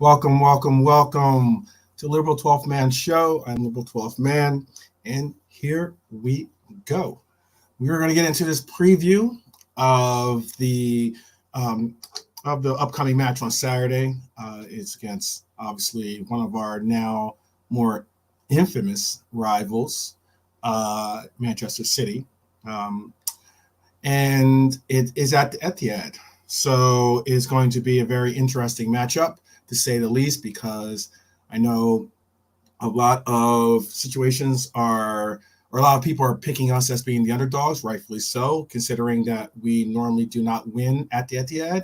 Welcome to Liberal 12th Man Show. I'm Liberal 12th Man, and here we go. We're going to get into this preview of the um, upcoming match on Saturday. It's against obviously one of our now more infamous rivals, Manchester City, um, and it is at the Ethiad. So it's going to be a very interesting matchup, to say the least, because I know a lot of situations are, or a lot of people are picking us as being the underdogs, rightfully so, considering that we normally do not win at the Etihad,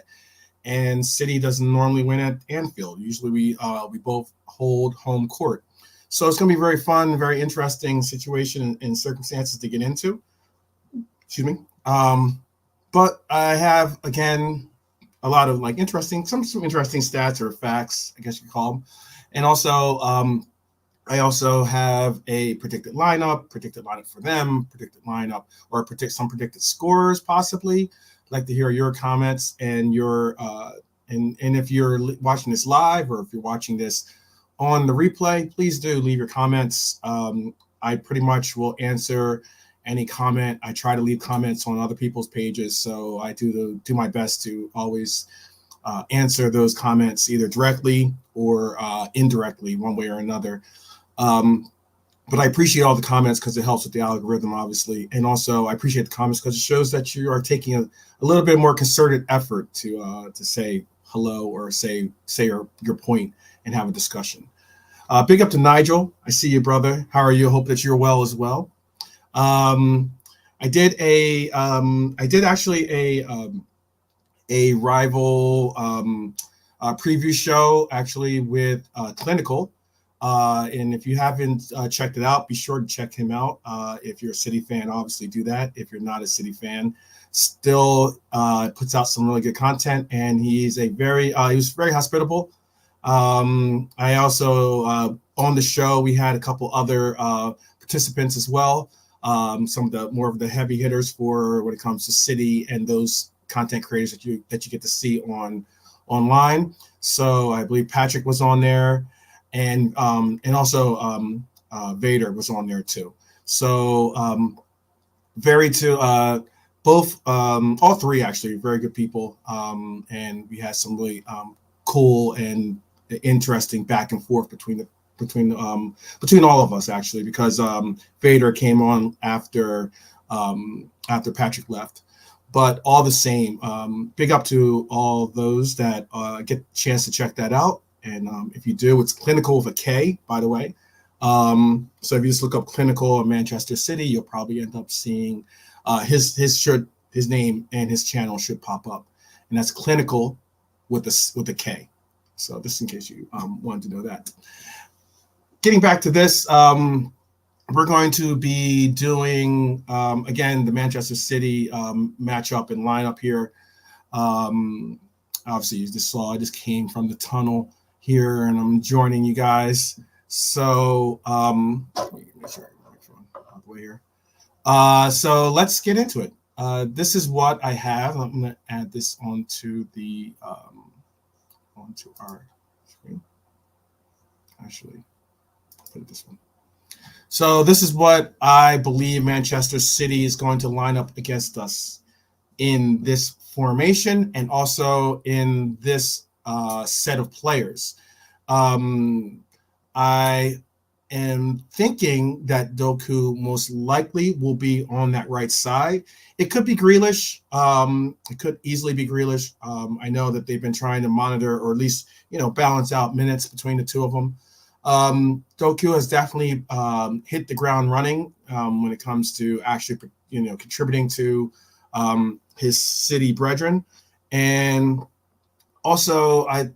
and City doesn't normally win at Anfield. Usually we both hold home court. So it's going to be very fun, very interesting situation and circumstances to get into. Excuse me. But I have, again, a lot of like some interesting stats or facts, I guess you could call them. And also, I also have a predicted lineup for them, predicted lineup, or some predicted scores possibly. I'd like to hear your comments and your and if you're watching this live or if you're watching this on the replay, please do leave your comments. I pretty much will answer any comment. I try to leave comments on other people's pages, so I do my best to always answer those comments either directly or indirectly, one way or another. But I appreciate all the comments because it helps with the algorithm, obviously, and also I appreciate the comments because it shows that you are taking a little bit more concerted effort to say hello or say your point and have a discussion. Big up to Nigel. I see you, brother. How are you? Hope that you're well as well. I did actually a rival preview show actually with Clinical. And if you haven't checked it out, be sure to check him out. If you're a City fan, obviously do that. If you're not a City fan, still puts out some really good content, and he was very hospitable. I also on the show we had a couple other participants as well. Some of the more of the heavy hitters for when it comes to City and those content creators that you get to see online. So I believe Patrick was on there, and also Vader was on there too. So both all three actually very good people, and we had some really cool and interesting back and forth between all of us actually, because Vader came on after Patrick left. But all the same, big up to all those that get a chance to check that out. And if you do, it's Clinical with a K, by the way. So if you just look up Clinical in Manchester City, you'll probably end up seeing his name and his channel should pop up, and that's Clinical with a K. So just in case you wanted to know that. Getting back to this, we're going to be doing, again, the Manchester City matchup and lineup here. Obviously, you just saw I just came from the tunnel here, and I'm joining you guys. So let me make sure I get my phone out the way here. So let's get into it. This is what I have. I'm going to add this onto our screen. Actually, put it this one. So this is what I believe Manchester City is going to line up against us in this formation and also in this set of players. I am thinking that Doku most likely will be on that right side. It could be Grealish. It could easily be Grealish. I know that they've been trying to monitor or at least balance out minutes between the two of them. Doku has definitely hit the ground running when it comes to actually contributing to his City brethren, and also I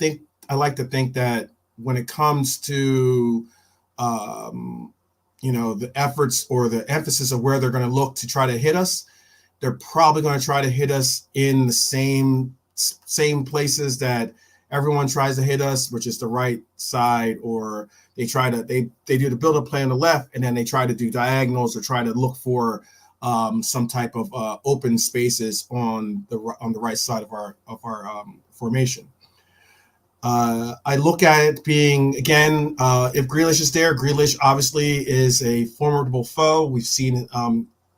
like to think that when it comes to the efforts or the emphasis of where they're going to look to try to hit us, they're probably going to try to hit us in the same places that everyone tries to hit us, which is the right side, or they do the build-up play on the left, and then they try to do diagonals or try to look for some type of open spaces on the right side of our formation. I look at it being, again, if Grealish is there, Grealish obviously is a formidable foe. We've seen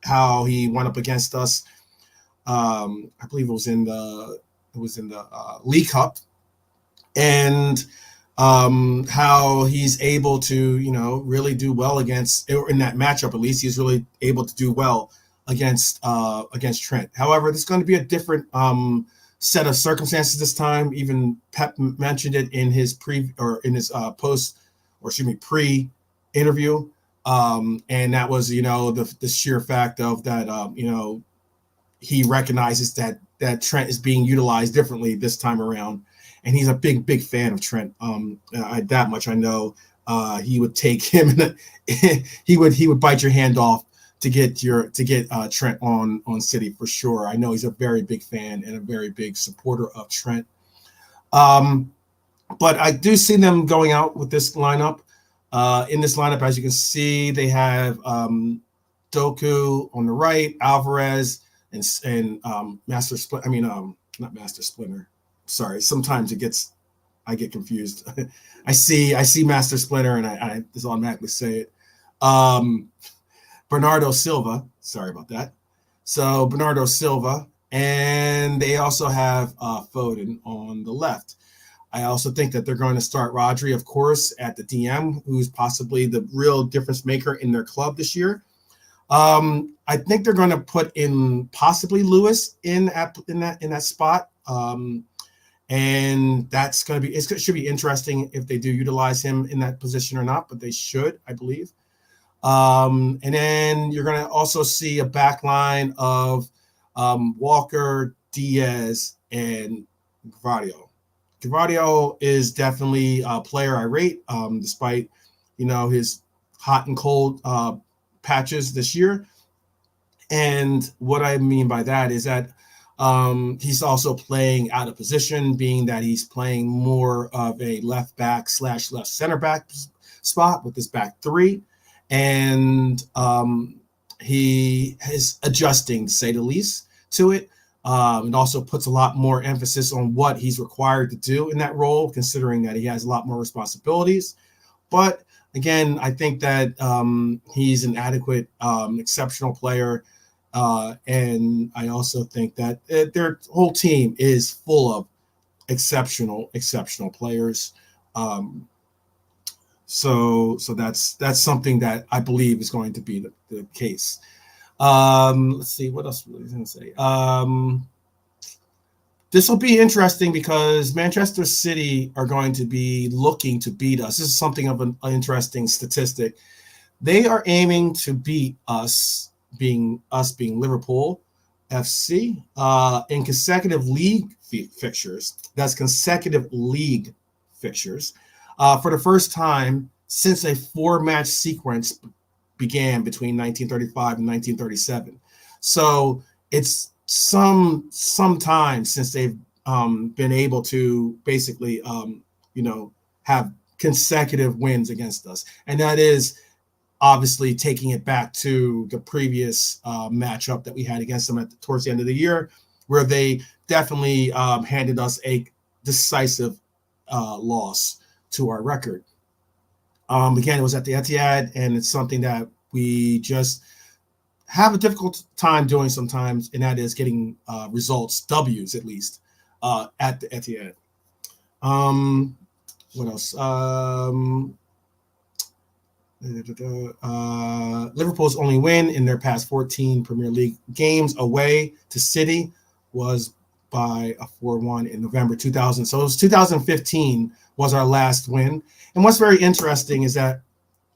how he went up against us. I believe it was in the League Cup, and how he's able to really do well against, in that matchup. At least he's really able to do well against Trent. However, there's going to be a different set of circumstances this time. Even Pep mentioned it in his pre interview, and that was the sheer fact of that he recognizes that Trent is being utilized differently this time around, and he's a big fan of Trent. That much I know. He would take him, he would bite your hand off to get Trent on City for sure. I know he's a very big fan and a very big supporter of Trent. But I do see them going out with this lineup. In this lineup, as you can see, they have Doku on the right, Alvarez, and Master Splinter. I mean, not Master Splinter. Sorry, sometimes I get confused. I see Master Splinter, and I just automatically say it. Bernardo Silva. Sorry about that. So Bernardo Silva, and they also have Foden on the left. I also think that they're going to start Rodri, of course, at the DM, who's possibly the real difference maker in their club this year. I think they're going to put in possibly Lewis in that spot, and that's going to be. It should be interesting if they do utilize him in that position or not, but they should, I believe. And then you're going to also see a back line of Walker, Diaz, and Gvardiol. Gvardiol is definitely a player I rate, despite his hot and cold patches this year. And what I mean by that is that he's also playing out of position, being that he's playing more of a left back / left center back spot with this back three. And he is adjusting, to say the least, to it. And also puts a lot more emphasis on what he's required to do in that role, considering that he has a lot more responsibilities. But again, I think that he's an adequate, exceptional player. And I also think that their whole team is full of exceptional players. So that's something that I believe is going to be the case. Let's see, what else was I going to say? This will be interesting because Manchester City are going to be looking to beat us. This is something of an interesting statistic. They are aiming to beat us, being Liverpool FC, in consecutive league fixtures. That's consecutive league fixtures. For the first time since a 4-match sequence began between 1935 and 1937. So it's some time since they've been able to basically, have consecutive wins against us. And that is obviously taking it back to the previous matchup that we had against them towards the end of the year, where they definitely handed us a decisive loss to our record. Again, it was at the Ethiad, and it's something that we just have a difficult time doing sometimes, and that is getting results, W's at least, at the Ethiad. What else? Liverpool's only win in their past 14 Premier League games away to City was by a 4-1 in November 2000. So it was 2015 was our last win. And what's very interesting is that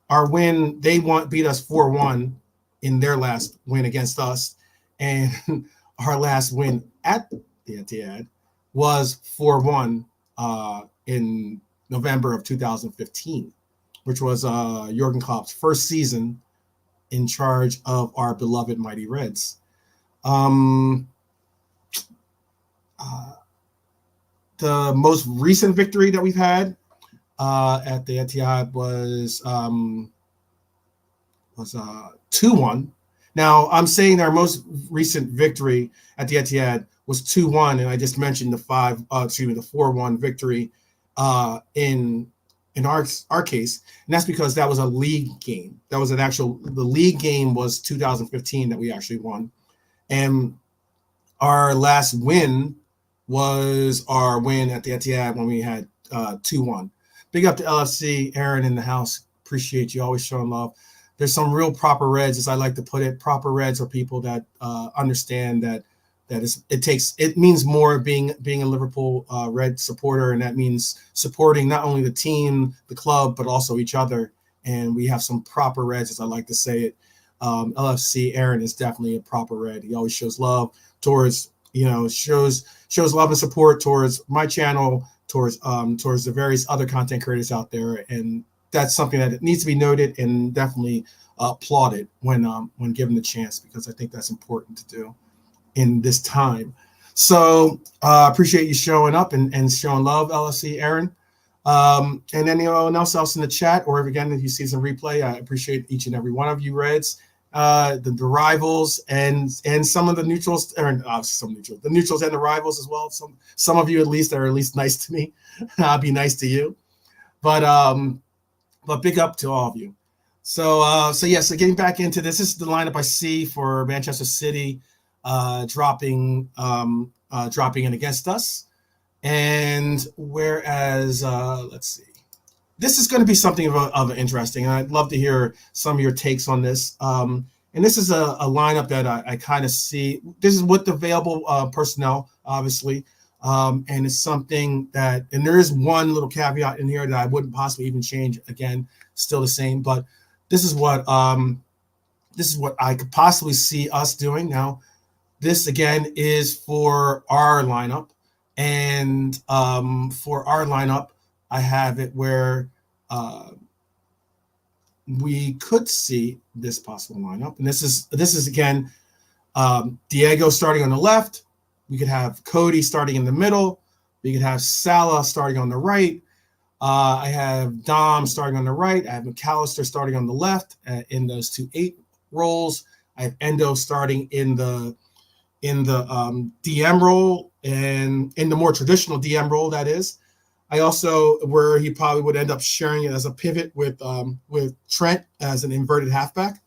our win, they beat us 4-1 in their last win against us. And our last win at the Etihad was 4-1 in November of 2015, which was Jurgen Klopp's first season in charge of our beloved Mighty Reds. The most recent victory that we've had at the Etihad was 2-1. Now, I'm saying our most recent victory at the Etihad was 2-1, and I just mentioned the 4-1 victory in our case, and that's because that was a league game. That was the league game was 2015 that we actually won, and our last win was our win at the Ethiad when we had 2-1. Big up to LFC, Aaron in the house. Appreciate you always showing love. There's some real proper Reds, as I like to put it. Proper Reds are people that understand that it means more being a Liverpool Red supporter, and that means supporting not only the team, the club, but also each other. And we have some proper Reds, as I like to say it. LFC Aaron is definitely a proper Red. He always shows love towards shows love and support towards my channel, towards the various other content creators out there, and that's something that needs to be noted and definitely applauded when given the chance, because I think that's important to do in this time. So appreciate you showing up and showing love, LSC Aaron. And anyone else in the chat, or if you see some replay, I appreciate each and every one of you Reds, the rivals and some of the neutrals, or the neutrals and the rivals as well. Some of you at least are at least nice to me. I'll be nice to you, but big up to all of you. So getting back into this is the lineup I see for Manchester City dropping in against us. And whereas let's see, this is going to be something of interesting, and I'd love to hear some of your takes on this. And this is a lineup that I kind of see. This is with the available personnel, obviously, and it's something that, and there is one little caveat in here that I wouldn't possibly even change. Again, still the same, but this is what I could possibly see us doing. Now, this again is for our lineup, and for our lineup, I have it where we could see this possible lineup, and this is again Diego starting on the left. We could have Cody starting in the middle. We could have Salah starting on the right. I have Dom starting on the right. I have McAllister starting on the left in those 2-8 roles. I have Endo starting in the DM role, and in the more traditional DM role, that is. I also, where he probably would end up sharing it as a pivot with Trent as an inverted halfback.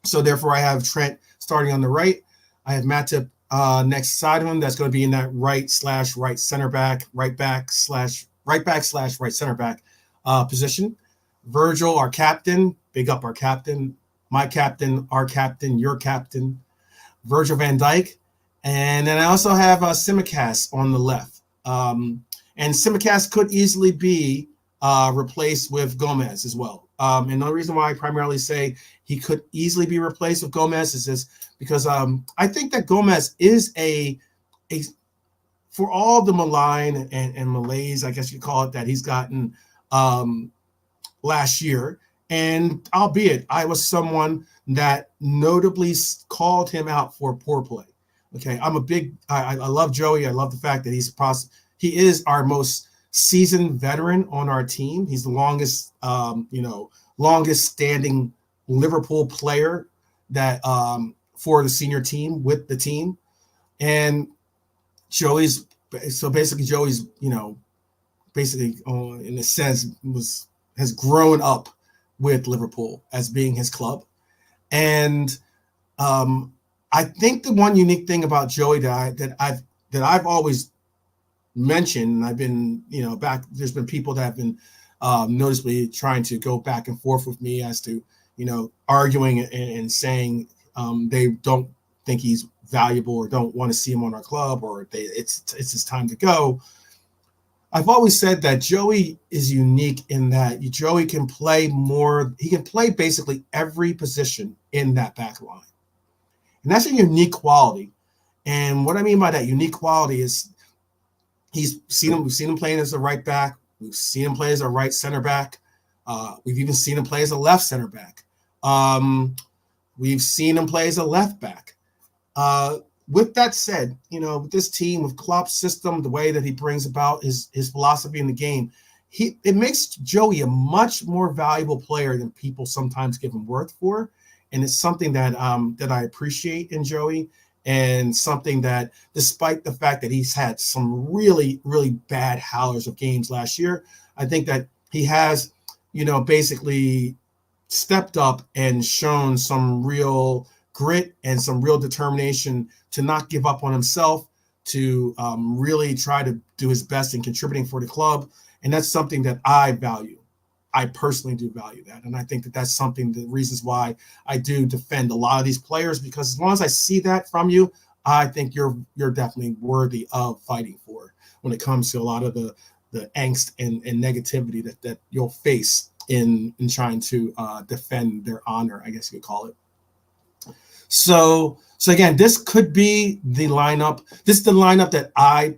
So therefore, I have Trent starting on the right. I have Matip next side of him. That's going to be in that right center back, right back right center back position. Virgil, our captain, big up our captain, my captain, our captain, your captain, Virgil van Dijk. And then I also have Tsimikas on the left. And Tsimikas could easily be replaced with Gomez as well. And the reason why I primarily say he could easily be replaced with Gomez is because I think that Gomez is a for all the malign and malaise, I guess you call it, that he's gotten last year. And albeit I was someone that notably called him out for poor play. Okay, I love Joey. I love the fact that he is our most seasoned veteran on our team. He's the longest standing Liverpool player that for the senior team with the team. And Joey's in a sense has grown up with Liverpool as being his club. And I think the one unique thing about Joey that I've always mentioned, and I've been, there's been people that have been noticeably trying to go back and forth with me as to, arguing and saying they don't think he's valuable or don't want to see him on our club, or it's his time to go. I've always said that Joey is unique in that Joey can play more. He can play basically every position in that back line. And that's a unique quality. And what I mean by that unique quality is we've seen him playing as a right back. We've seen him play as a right center back. We've even seen him play as a left center back. We've seen him play as a left back. With that said, with this team, with Klopp's system, the way that he brings about his philosophy in the game, it makes Joey a much more valuable player than people sometimes give him worth for. And it's something that I appreciate in Joey. and something that, despite the fact that he's had some really, really bad howlers of games last year, I think that he has, basically stepped up and shown some real grit and some real determination to not give up on himself, to really try to do his best in contributing for the club. And that's something that I value. I personally do value that. And I think that that's something, the reasons why I do defend a lot of these players, because as long as I see that from you, I think you're definitely worthy of fighting for when it comes to a lot of the angst and negativity that you'll face in trying to defend their honor, I guess you could call it. So again, this could be the lineup. This is the lineup that I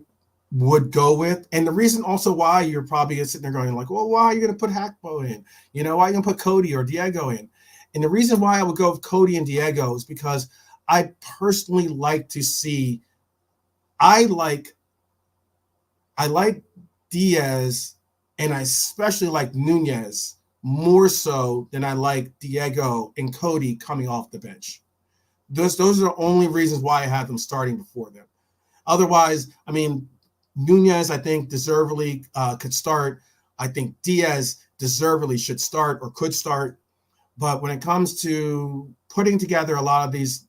would go with. And the reason also why you're probably sitting there going like, well, why are you going to put Hackbo in? Why are you going to put Cody or Diego in? And the reason why I would go with Cody and Diego is because I personally like to see, I like Diaz, and I especially like Nunez more so than I like Diego and Cody coming off the bench. Those are the only reasons why I have them starting before them. Otherwise, I mean, Nunez, I think, deservedly could start. I think Diaz deservedly should start or could start. But when it comes to putting together a lot of these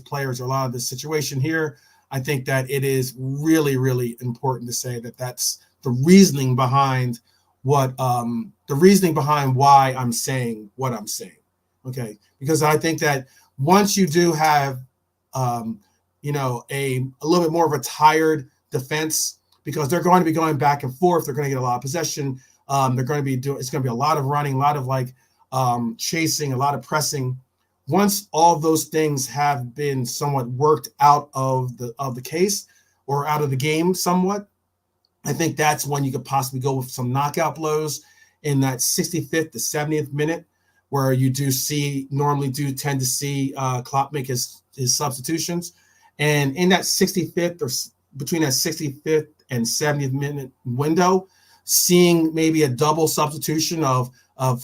players or a lot of this situation here, I think that it is really, really important to say that that's the reasoning behind why I'm saying what I'm saying. Okay, because I think that once you do have, a little bit more of a tired defense, because they're going to be going back and forth, they're going to get a lot of possession. They're going to be it's going to be a lot of running, a lot of chasing, a lot of pressing. Once all those things have been somewhat worked out of the case or out of the game somewhat, I think that's when you could possibly go with some knockout blows in that 65th to 70th minute, where you normally tend to see Klopp make his substitutions. And in that 65th, or between that 65th and 70th minute window, seeing maybe a double substitution of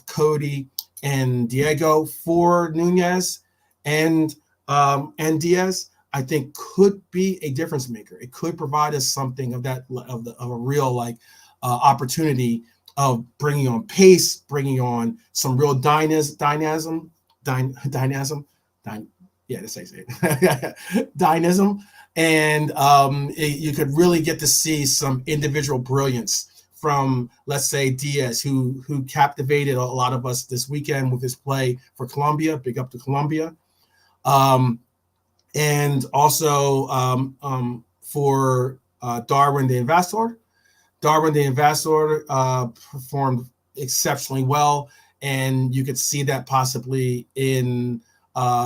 Cody and Diego for Nunez and Diaz, I think could be a difference maker. It could provide us something of a real opportunity of bringing on pace, bringing on some real dynamism, and you could really get to see some individual brilliance from, let's say, Diaz, who captivated a lot of us this weekend with his play for Colombia. Big up to Colombia. And also for Darwin the Invasor. Darwin the Invasor performed exceptionally well, and you could see that possibly in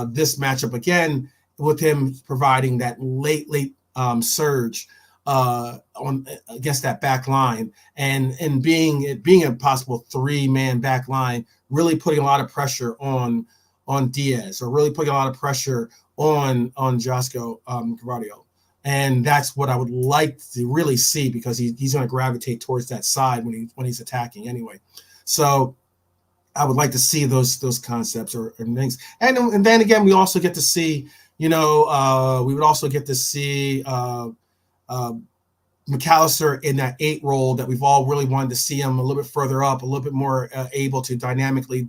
this matchup again, with him providing that late surge on against that back line, and being a possible 3-man back line, really putting a lot of pressure on Diaz, or really putting a lot of pressure on Josko Gvardiol. And that's what I would like to really see, because he's going to gravitate towards that side when he's attacking anyway. So I would like to see those concepts or things. And then again, we also get to see, we would also get to see McAllister in that 8 role that we've all really wanted to see him a little bit further up, a little bit more able to dynamically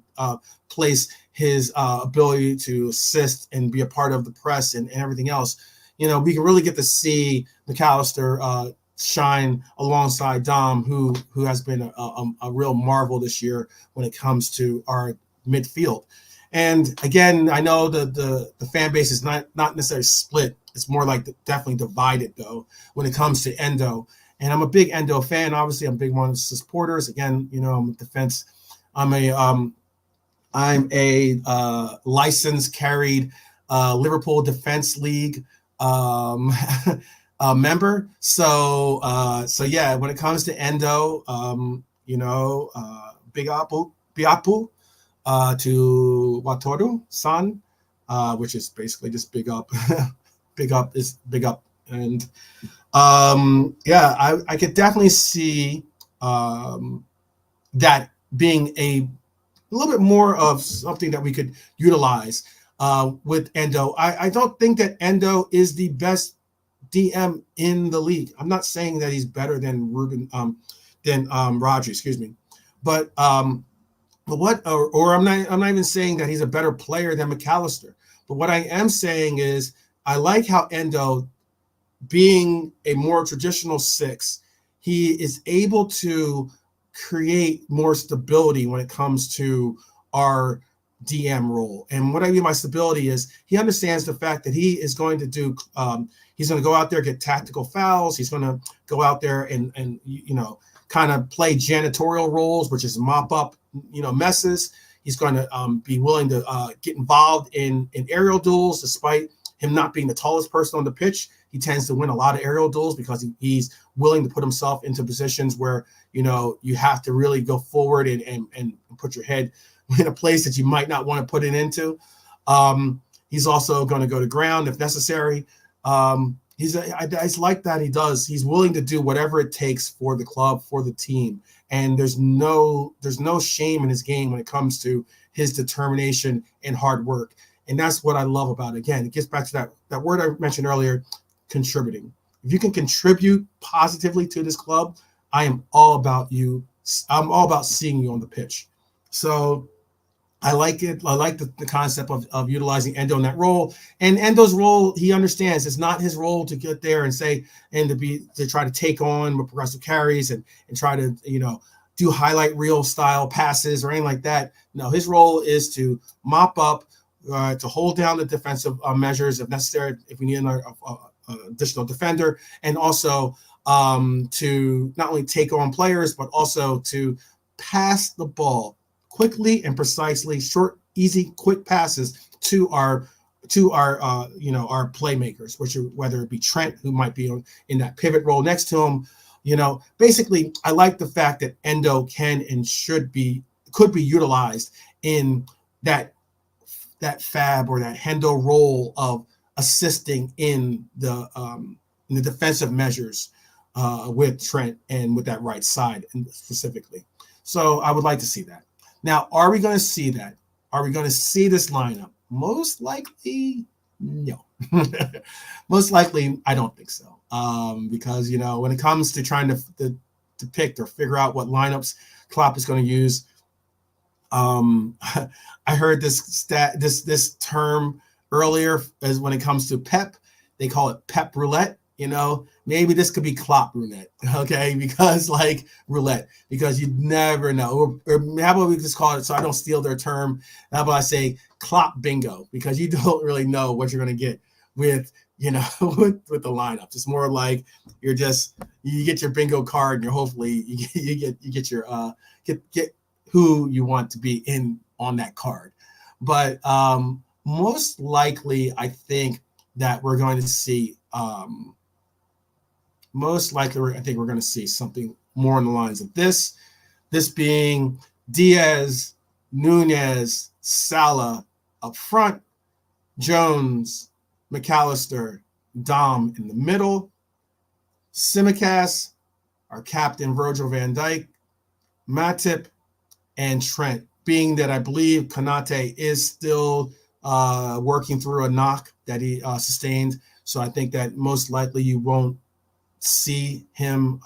place his ability to assist and be a part of the press and everything else. We can really get to see McAllister shine alongside Dom, who has been a real marvel this year when it comes to our midfield. And again, I know the fan base is not necessarily split. It's more like definitely divided, though, when it comes to Endo. And I'm a big Endo fan. Obviously, I'm a big one of his supporters. Again, I'm a defense. I'm a licensed carried Liverpool Defense League member. So yeah, when it comes to Endo, big apple to Wataru San, which is basically just big up. Big up is big up. And I could definitely see that being a little bit more of something that we could utilize with Endo. I don't think that Endo is the best DM in the league. I'm not saying that he's better than Rodri, excuse me, but what or I'm not even saying that he's a better player than McAllister. But what I am saying is I like how Endo, being a more traditional six, he is able to create more stability when it comes to our DM role. And what I mean by stability is he understands the fact that he is going to do, he's going to go out there, get tactical fouls. He's going to go out there and kind of play janitorial roles, which is mop up, messes. He's going to be willing to get involved in aerial duels, despite him not being the tallest person on the pitch. He tends to win a lot of aerial duels because he's willing to put himself into positions where, you have to really go forward and put your head in a place that you might not want to put it into. He's also going to go to ground if necessary. I like that he does. He's willing to do whatever it takes for the club, for the team. And there's no shame in his game when it comes to his determination and hard work. And that's what I love about it. Again, it gets back to that word I mentioned earlier, contributing. If you can contribute positively to this club, I am all about you. I'm all about seeing you on the pitch. So I like it. I like the concept of utilizing Endo in that role. And Endo's role, he understands it's not his role to get there and say, and to try to take on with progressive carries and try to, do highlight reel style passes or anything like that. No, his role is to mop up, to hold down the defensive measures if necessary, if we need an additional defender, and also to not only take on players, but also to pass the ball quickly and precisely, short, easy, quick passes to our playmakers, whether it be Trent, who might be in that pivot role next to him. Basically, I like the fact that Endo can and could be utilized in that fab or that Hendo role of assisting in the defensive measures with Trent and with that right side specifically. So I would like to see that. Now, are we going to see that? Are we going to see this lineup? Most likely, no. Most likely, I don't think so. Because, when it comes to trying to depict or figure out what lineups Klopp is going to use, I heard this term earlier as when it comes to Pep. They call it Pep roulette. Maybe this could be Klopp roulette, okay? Because roulette, because you never know. Or how about we just call it, so I don't steal their term, how about I say Klopp bingo, because you don't really know what you're going to get with, with the lineups. It's more like you get your bingo card and you're hopefully you get your get who you want to be in on that card. But most likely, I think that we're going to see I think we're going to see something more on the lines of this being Diaz, Nunez, Salah up front, Jones, McAllister, Dom in the middle, Tsimikas, our captain Virgil van Dijk, Matip, and Trent, being that I believe Konate is still working through a knock that he sustained. So I think that most likely you won't see him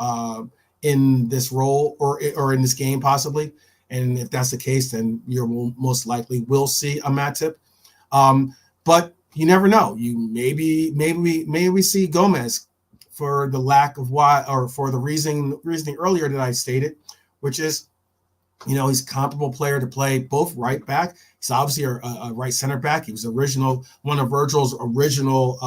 in this role or in this game possibly. And if that's the case, then you most likely will see a Matip. But you never know. Maybe we see Gomez for the lack of why, or for the reasoning earlier that I stated, which is, he's a comparable player to play both right back. He's obviously a right center back. He was one of Virgil's original,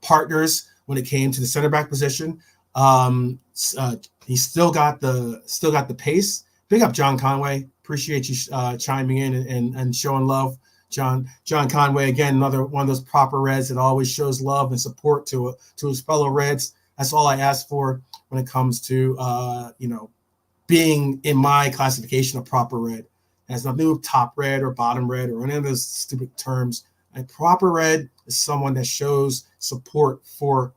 partners when it came to the center back position. He still got the pace. Big up John Conway. Appreciate you chiming in and showing love. John Conway, again, another one of those proper Reds that always shows love and support to his fellow Reds. That's all I ask for when it comes to being in my classification of proper Red. It has nothing to do with top Red or bottom Red or any of those stupid terms. A proper Red is someone that shows support for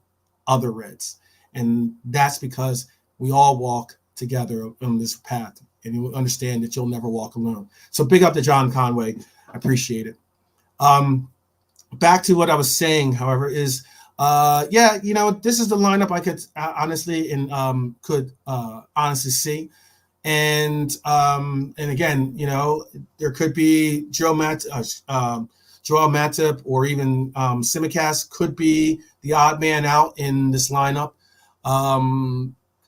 other Reds. And that's because we all walk together on this path, and you understand that you'll never walk alone. So big up to John Conway. I appreciate it. Back to what I was saying, however, is this is the lineup I could honestly and could honestly see. And again, there could be Joel Matip or even Simicast could be the odd man out in this lineup.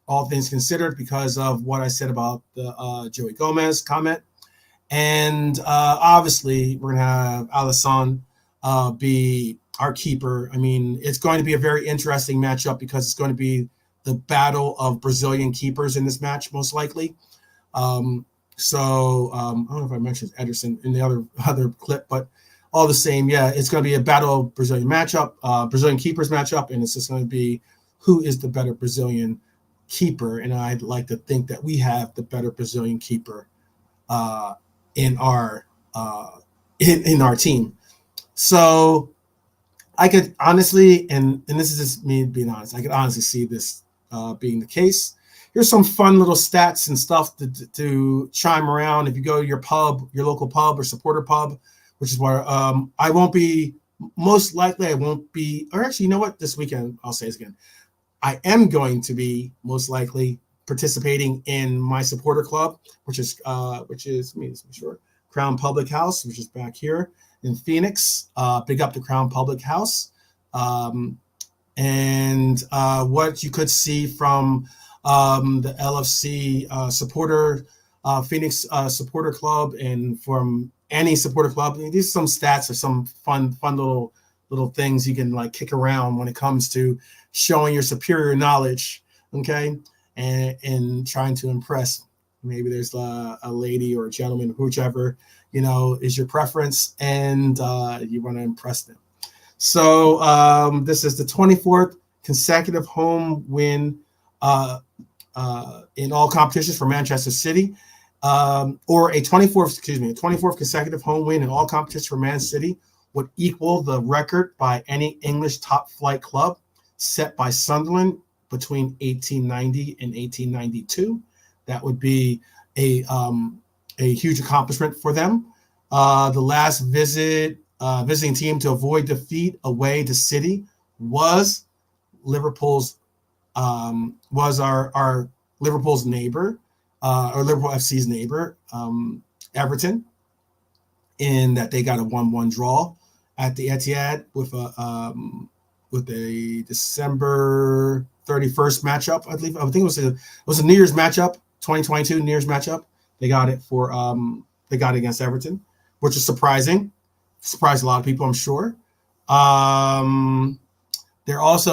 All things considered, because of what I said about the Joey Gomez comment. And obviously, we're going to have Alisson be our keeper. I mean, it's going to be a very interesting matchup because it's going to be the battle of Brazilian keepers in this match, most likely. I don't know if I mentioned Ederson in the other clip, but all the same, yeah, it's going to be a battle of Brazilian matchup, Brazilian keepers matchup, and it's just going to be who is the better Brazilian keeper. And I'd like to think that we have the better Brazilian keeper in our team. So I could honestly, and this is just me being honest, I could honestly see this being the case. Here's some fun little stats and stuff to chime around. If you go to your pub, your local pub or supporter pub, which is where I won't be, most likely I won't be, or actually, you know what? This weekend, I'll say this again. I am going to be most likely participating in my supporter club, which is let me just make sure, Crown Public House, which is back here in Phoenix. Big up to Crown Public House. And what you could see from the LFC supporter, Phoenix supporter club, and from any supporter club. These are some stats or some fun little things you can like kick around when it comes to showing your superior knowledge, okay, and trying to impress. Maybe there's a lady or a gentleman, whichever is your preference, and you want to impress them. So this is the 24th consecutive home win in all competitions for Manchester City, or a 24th consecutive home win in all competitions for Man City would equal the record by any English top flight club set by Sunderland between 1890 and 1892. That would be a huge accomplishment for them. The last visiting team to avoid defeat away to City was Liverpool's our Liverpool's neighbor, or Liverpool FC's neighbor, Everton, in that they got a 1-1 draw at the Ethiad with a December 31st matchup. I think it was a New Year's matchup, 2022 New Year's matchup. They got it against Everton, which is surprising. Surprised a lot of people, I'm sure.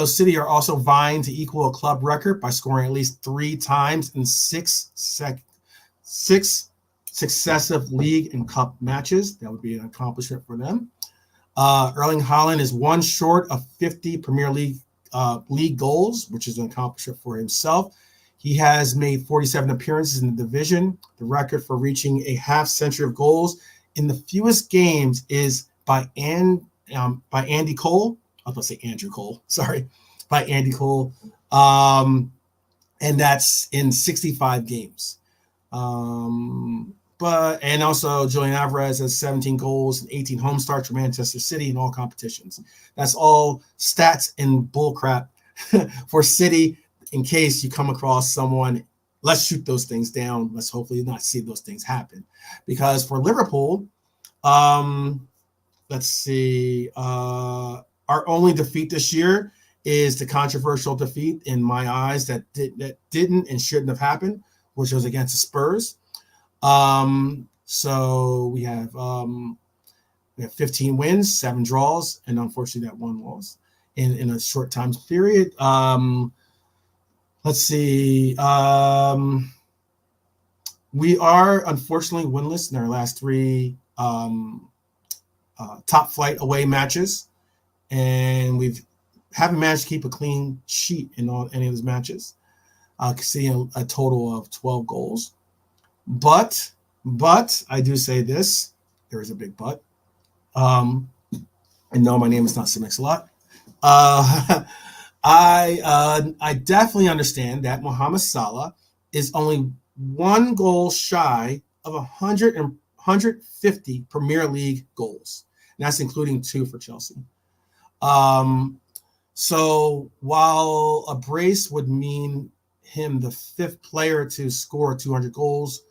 City are also vying to equal a club record by scoring at least 3 times in six successive league and cup matches. That would be an accomplishment for them. Erling Haaland is one short of 50 Premier League goals, which is an accomplishment for himself. He has made 47 appearances in the division. The record for reaching a half century of goals in the fewest games is by Andy Cole. I was going to say Andrew Cole. Sorry, by Andy Cole, and that's in 65 games. And also Julian Alvarez has 17 goals and 18 home starts for Manchester City in all competitions. That's all stats and bullcrap for City. In case you come across someone, let's shoot those things down. Let's hopefully not see those things happen. Because for Liverpool, let's see, our only defeat this year is the controversial defeat in my eyes that didn't and shouldn't have happened, which was against the Spurs. So we have 15 wins, 7 draws, and unfortunately that 1 loss in a short time period. Let's see. We are unfortunately winless in our last 3 top flight away matches, and we haven't managed to keep a clean sheet in any of those matches. Seeing a total of 12 goals. But I do say this, there is a big but. And no, my name is not Sim Mix-a-Lot. I definitely understand that Mohamed Salah is only 1 goal shy of 150 Premier League goals. and that's including 2 for Chelsea. So while a brace would mean him the 5th player to score 200 goals,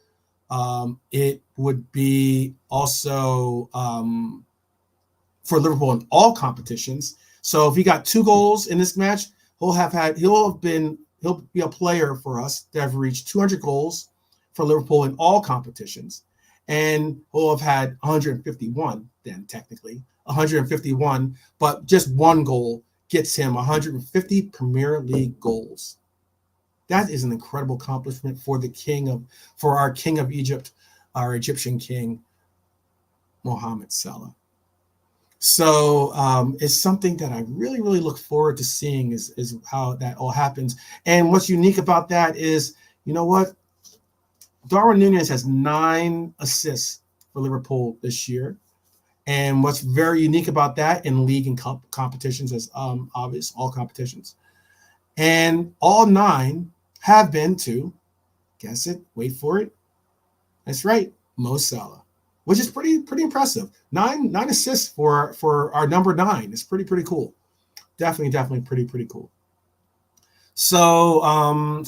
it would be also for Liverpool in all competitions. So if he got 2 goals in this match, he'll be a player for us that have reached 200 goals for Liverpool in all competitions, and he'll have had 151. Then technically 151, but just 1 goal gets him 150 Premier League goals. That is an incredible accomplishment for our king of Egypt, our Egyptian king, Mohamed Salah. So it's something that I really, really look forward to seeing is how that all happens. And what's unique about that is, you know what? Darwin Núñez has 9 assists for Liverpool this year. And what's very unique about that in league and cup competitions is obvious, all competitions. And all 9 have been to, guess it, wait for it. That's right, Mo Salah, which is pretty impressive. 9 assists for our number 9. It's pretty cool. Definitely pretty cool. So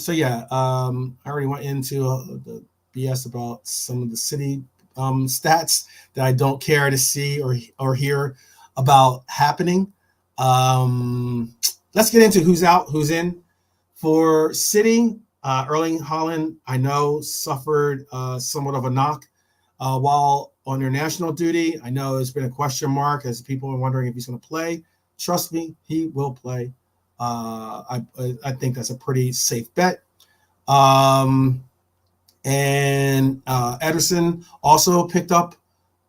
yeah, I already went into the BS about some of the City stats that I don't care to see or hear about happening. Let's get into who's out, who's in. For City, Erling Haaland, I know, suffered somewhat of a knock while on international duty. I know there's been a question mark as people are wondering if he's going to play. Trust me, he will play. I think that's a pretty safe bet. And Ederson also picked up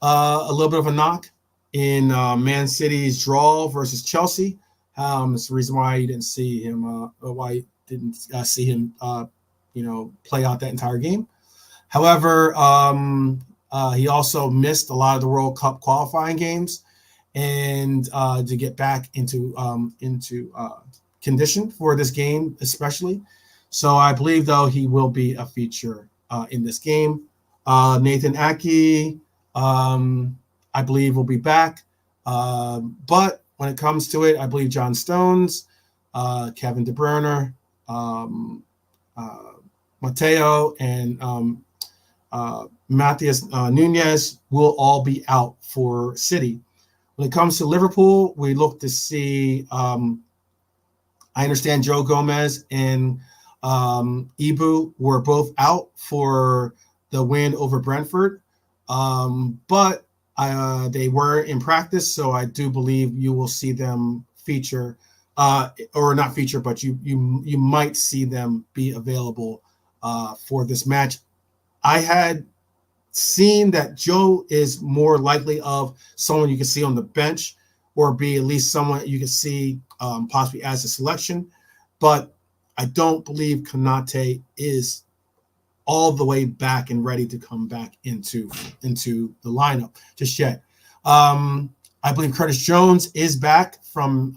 a little bit of a knock in Man City's draw versus Chelsea. It's the reason why you didn't see him. Play out that entire game. However, he also missed a lot of the World Cup qualifying games, and to get back into condition for this game, especially. So I believe, though, he will be a feature in this game. Nathan Ake, I believe, will be back. But when it comes to it, I believe John Stones, Kevin De Bruyne, Mateo, and Matheus Nunes will all be out for City. When it comes to Liverpool, we look to see, I understand Joe Gomez and Ibu were both out for the win over Brentford, but they were in practice, so I do believe you will see them feature, or not feature, but you might see them be available for this match. I had seen that Joe is more likely of someone you can see on the bench, or be at least someone you can see possibly as a selection, but I don't believe Konate is all the way back and ready to come back into the lineup just yet. I believe Curtis Jones is back from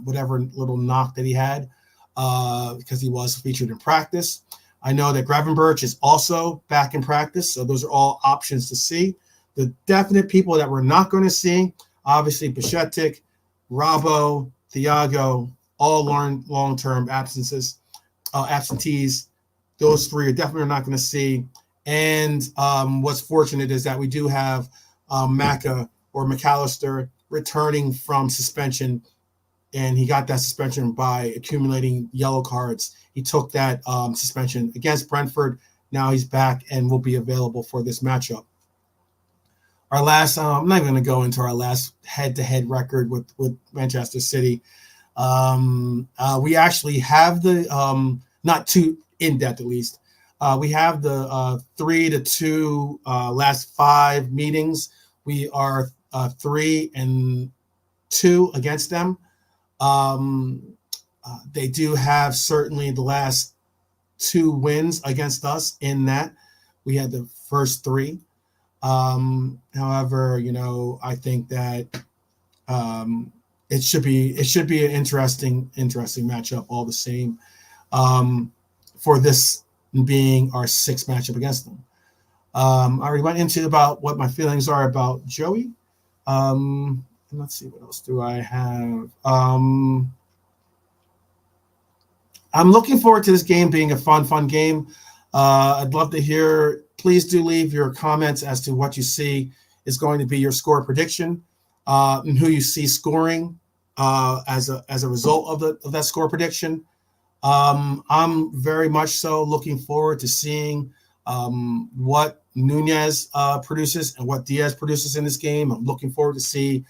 whatever little knock that he had because he was featured in practice. I know that Gravenberch is also back in practice, so those are all options to see. The definite people that we're not going to see, obviously, Bajcetic, Robbo, Thiago, all long-term absentees. Those 3 are definitely not going to see. And what's fortunate is that we do have Maka or McAllister returning from suspension, and he got that suspension by accumulating yellow cards. He took that suspension against Brentford. Now he's back and will be available for this matchup. Our last, I'm not even going to go into our last head-to-head record with Manchester City. We actually have the, not too in-depth at least, we have the 3-2 last 5 meetings. We are 3-2 against them. They do have certainly the last 2 wins against us in that. We had the first 3. However, I think that it should be an interesting matchup all the same, for this being our 6th matchup against them. I already went into about what my feelings are about Joey. Let's see, what else do I have? I'm looking forward to this game being a fun game. I'd love to hear. Please do leave your comments as to what you see is going to be your score prediction, and who you see scoring as a result of that score prediction. I'm very much so looking forward to seeing what Nunez produces and what Diaz produces in this game. I'm looking forward to see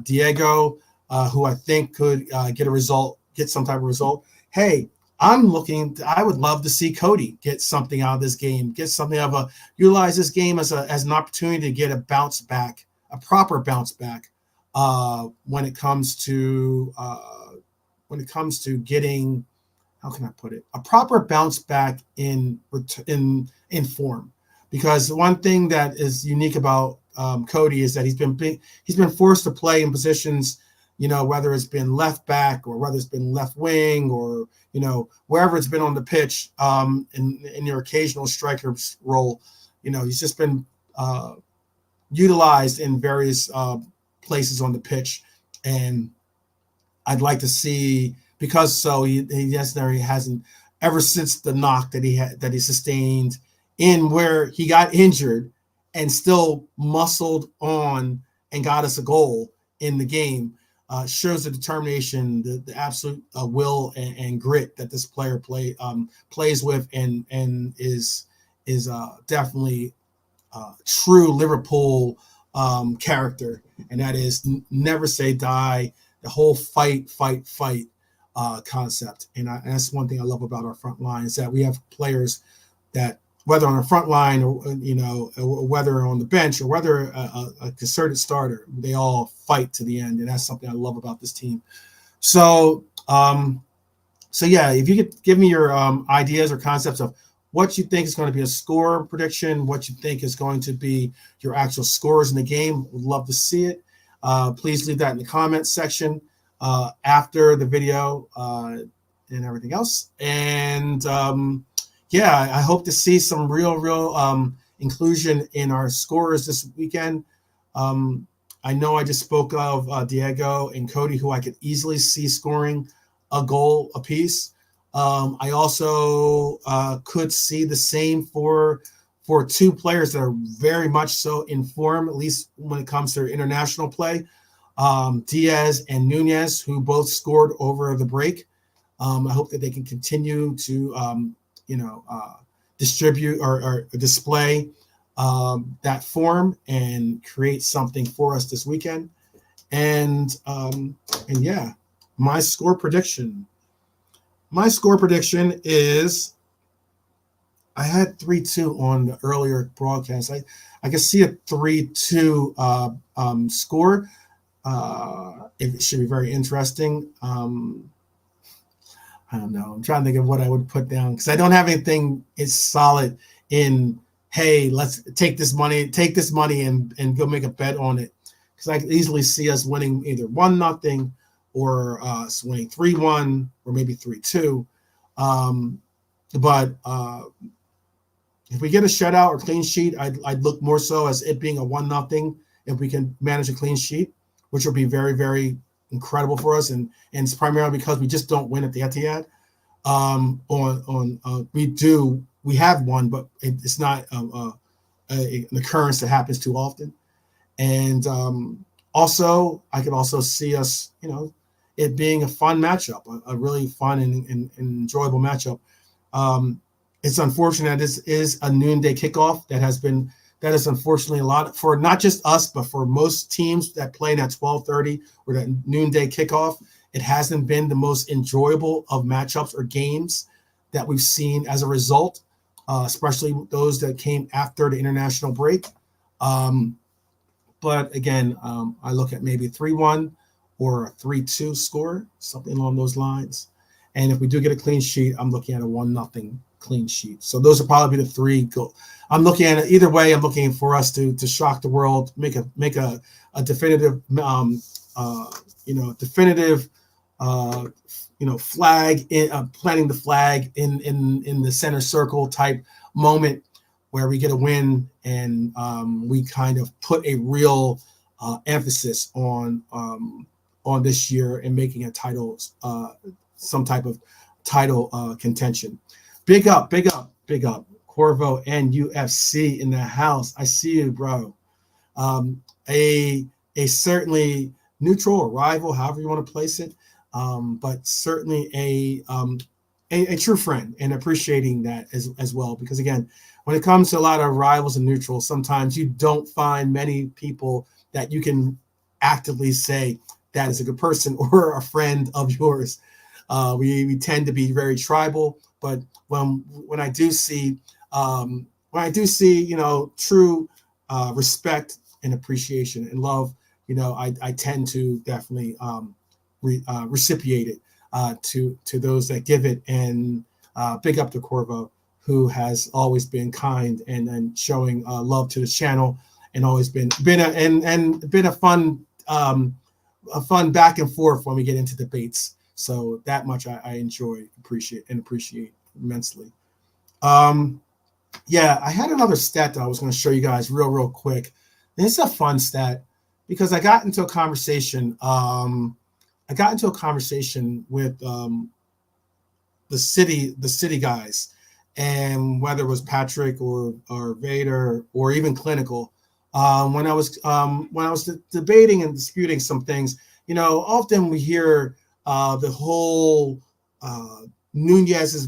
Diego, who I think could get some type of result. Hey, I would love to see Cody get something out of this game, utilize this game as an opportunity to get a bounce back, a proper bounce back, when it comes to getting, how can I put it, a proper bounce back in form. Because one thing that is unique about Cody is that he's been forced to play in positions, whether it's been left back or whether it's been left wing or wherever it's been on the pitch, in your occasional striker's role. He's just been utilized in various places on the pitch, and I'd like to see, because he hasn't, ever since the knock that he sustained in where he got injured and still muscled on and got us a goal in the game, shows the determination, the absolute will and grit that this player plays with, and is definitely true Liverpool character, and that is never say die. The whole fight concept, and that's one thing I love about our front line, is that we have players that, whether on the front line or whether on the bench or whether a concerted starter, they all fight to the end, and that's something I love about this team. So yeah, if you could give me your ideas or concepts of what you think is going to be a score prediction, what you think is going to be your actual scores in the game, would love to see it. Please leave that in the comments section after the video and everything else. And yeah, I hope to see some real inclusion in our scores this weekend. I know I just spoke of Diego and Cody, who I could easily see scoring a goal apiece. I also could see the same for two players that are very much so in form, at least when it comes to their international play. Diaz and Nunez, who both scored over the break. I hope that they can continue to, distribute or display that form and create something for us this weekend. And yeah, my score prediction is, I had 3-2 on the earlier broadcast. I can see a 3-2 score. It should be very interesting. I don't know. I'm trying to think of what I would put down, because I don't have anything is solid in, hey, let's take this money and go make a bet on it. Because I could easily see us winning either 1-0 or us winning 3-1 or maybe 3-2. But if we get a shutout or clean sheet, I'd look more so as it being a 1-0 if we can manage a clean sheet, which will be very, very incredible for us. And it's primarily because we just don't win at the Ethiad. We have one, but it's not an occurrence that happens too often. And also, I could also see us, it being a fun matchup, a really fun and enjoyable matchup. It's unfortunate this is a noonday kickoff that is unfortunately a lot for not just us, but for most teams that play in that 12:30 or that noonday kickoff. It hasn't been the most enjoyable of matchups or games that we've seen as a result, especially those that came after the international break. But again, I look at maybe 3-1 or a 3-2 score, something along those lines. And if we do get a clean sheet, I'm looking at a 1-0 clean sheet. So those are probably the three goals. I'm looking at it either way. I'm looking for us to shock the world, make a definitive, definitive, flag, planting the flag in the center circle type moment where we get a win and we kind of put a real emphasis on this year and making a title, some type of title contention. Big up, big up, big up. Corvo and UFC in the house. I see you, bro. A certainly neutral or rival, however you want to place it, but certainly a true friend, and appreciating that as well. Because again, when it comes to a lot of rivals and neutrals, sometimes you don't find many people that you can actively say that is a good person or a friend of yours. We tend to be very tribal, but when I do see true respect and appreciation and love, I tend to definitely reciprocate it to those that give it. And big up to Corvo, who has always been kind and showing love to the channel, and always been a fun back and forth when we get into debates. So that much I enjoy, appreciate immensely. Yeah, I had another stat that I was going to show you guys real quick. And it's a fun stat because I got into a conversation. With the city guys, and whether it was Patrick or Vader or even Clinical, when I was debating and disputing some things. Often we hear the whole Nunez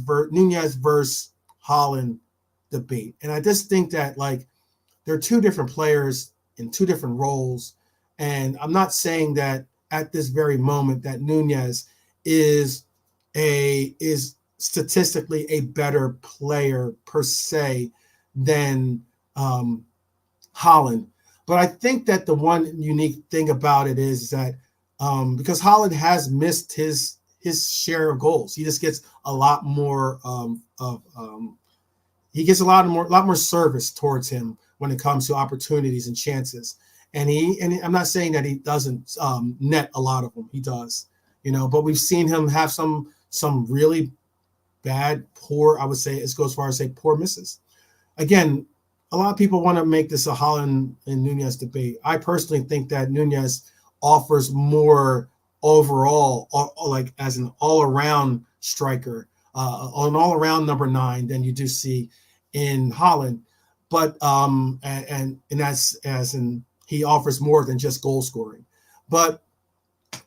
versus Holland debate, and I just think that they're two different players in two different roles. And I'm not saying that at this very moment that Nunez is statistically a better player per se than Holland. But I think that the one unique thing about it is that because Holland has missed his share of goals, he just gets a lot more he gets a lot more service towards him when it comes to opportunities and chances. And I'm not saying that he doesn't net a lot of them. He does, but we've seen him have some really bad, poor, I would say, it goes as far as say poor misses. Again, a lot of people want to make this a Holland and Nunez debate. I personally think that Nunez offers more overall, like as an all-around striker, an all-around number 9 than you do see in Holland. But and that's as in he offers more than just goal scoring. But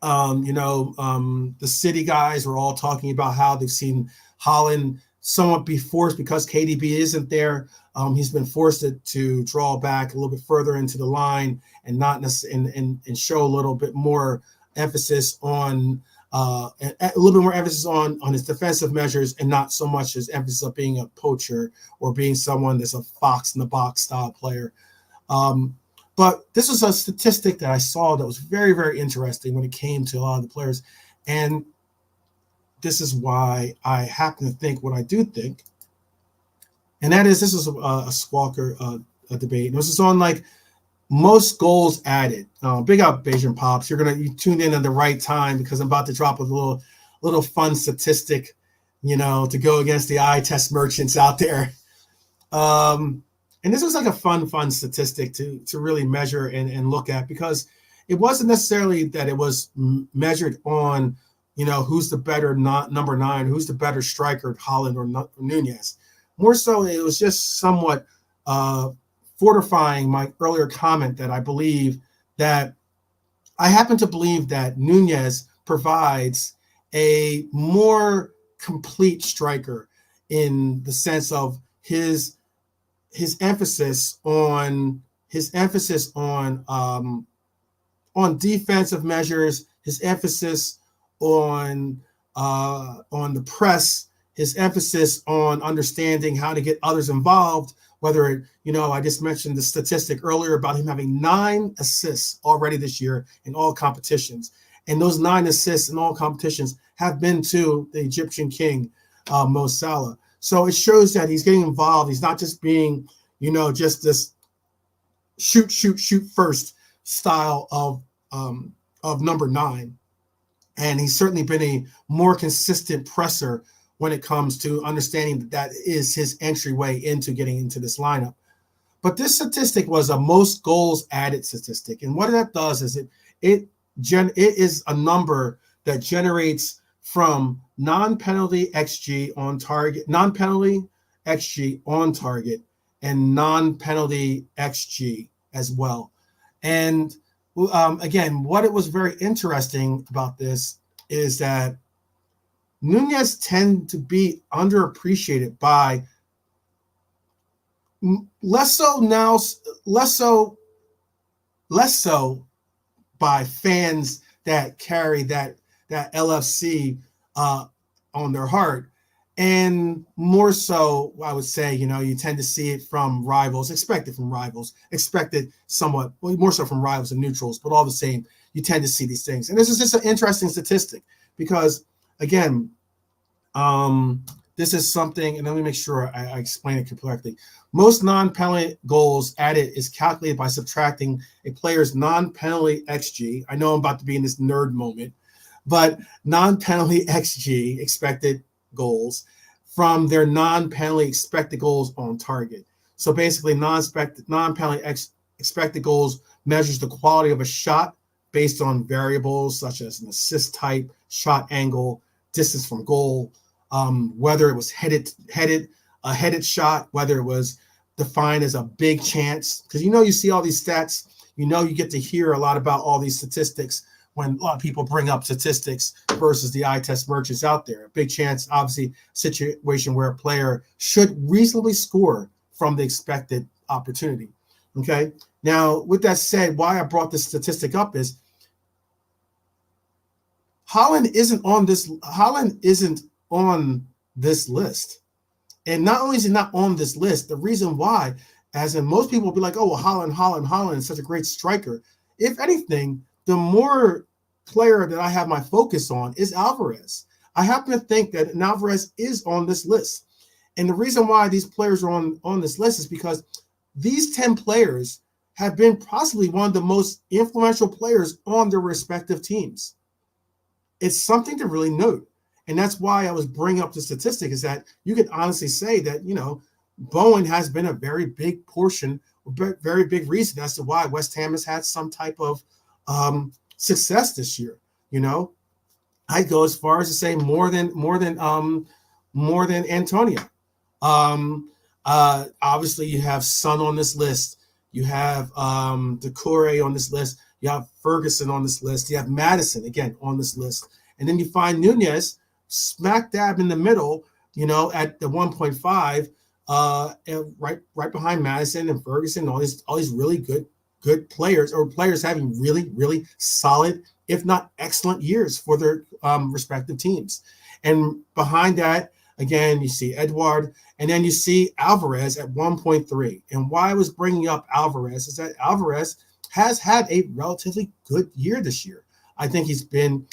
the city guys were all talking about how they've seen Holland somewhat be forced because KDB isn't there. He's been forced to draw back a little bit further into the line and not necessarily and show a little bit more emphasis on his defensive measures, and not so much as emphasis of being a poacher or being someone that's a fox in the box style player. But this was a statistic that I saw that was very, very interesting when it came to a lot of the players. And this is why I happen to think what I do think. And that is, this is a Squawker debate. And this is on most goals added. Big up Beijing Pops. You tuned in at the right time because I'm about to drop a little fun statistic, to go against the eye test merchants out there. And this was a fun statistic to really measure and look at, because it wasn't necessarily that it was measured on, who's the better number 9, who's the better striker, Holland or Nunez. More so, it was just somewhat fortifying my earlier comment that I happen to believe that Nunez provides a more complete striker in the sense of his emphasis on defensive measures, his emphasis on the press, his emphasis on understanding how to get others involved. Whether I just mentioned the statistic earlier about him having 9 assists already this year in all competitions, and those 9 assists in all competitions have been to the Egyptian king, Mo Salah. So it shows that he's getting involved. He's not just being, just this shoot first style of number 9. And he's certainly been a more consistent presser when it comes to understanding that that is his entryway into getting into this lineup. But this statistic was a most goals added statistic, and what that does is it is a number that generates from non-penalty xG on target, non-penalty xG on target, and non-penalty xG as well. And again, what it was very interesting about this is that Nunez tend to be underappreciated by less so by fans that carry that LFC on their heart, and more so, I would say, you tend to see it from rivals, expected somewhat, well, more so from rivals and neutrals, but all the same, you tend to see these things. And this is just an interesting statistic because, again, this is something, and let me make sure I explain it correctly. Most non-penalty goals added is calculated by subtracting a player's non-penalty xG. I know I'm about to be in this nerd moment, but non-penalty xG, expected goals, from their non-penalty expected goals on target. So basically, non-penalty expected goals measures the quality of a shot based on variables such as an assist type, shot angle, distance from goal, whether it was a headed shot, whether it was defined as a big chance. Because you see all these stats, you get to hear a lot about all these statistics when a lot of people bring up statistics versus the eye test merchants out there. A big chance, obviously, situation where a player should reasonably score from the expected opportunity. Okay. Now, with that said, why I brought this statistic up is Haaland isn't on this list. And not only is he not on this list, the reason why, as in most people will be like, oh, well, Haaland is such a great striker. If anything, the more player that I have my focus on is Alvarez. I happen to think that Alvarez is on this list. And the reason why these players are on this list is because these 10 players have been possibly one of the most influential players on their respective teams. It's something to really note. And that's why I was bringing up the statistic, is that you could honestly say that, Bowen has been a very big portion, very big reason as to why West Ham has had some type of success this year. I'd go as far as to say more than Antonio. Obviously, you have Son on this list. You have Doucouré on this list. You have Ferguson on this list. You have Maddison, again, on this list. And then you find Nunez smack dab in the middle, at the 1.5, right behind Maddison and Ferguson, all these really good players, or players having really, really solid, if not excellent years for their respective teams. And behind that, again, you see Edouard, and then you see Alvarez at 1.3. And why I was bringing up Alvarez is that Alvarez has had a relatively good year this year. I think he's been,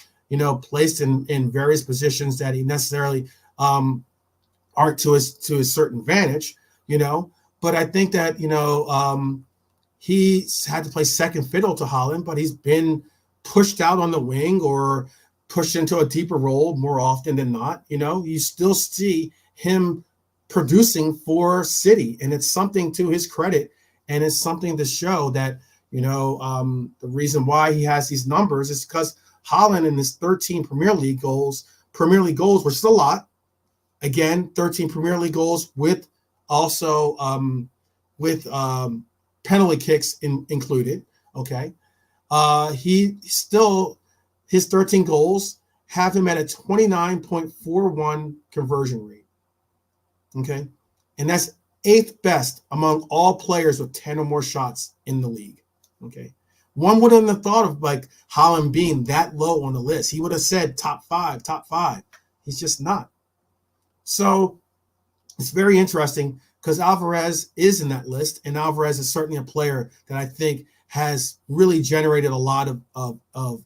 placed in various positions that he necessarily aren't to his certain advantage, But I think that, he's had to play second fiddle to Haaland, but he's been pushed out on the wing or pushed into a deeper role more often than not. You still see him producing for City, and it's something to his credit, and it's something to show that, the reason why he has these numbers is because Haaland in his 13 Premier League goals, which is a lot. Again, 13 Premier League goals with also penalty kicks included. Okay. His 13 goals have him at a 29.41 conversion rate. Okay. And that's 8th best among all players with 10 or more shots in the league. Okay. One wouldn't have thought of Haaland being that low on the list. He would have said top five. He's just not. So it's very interesting because Alvarez is in that list, and Alvarez is certainly a player that I think has really generated a lot of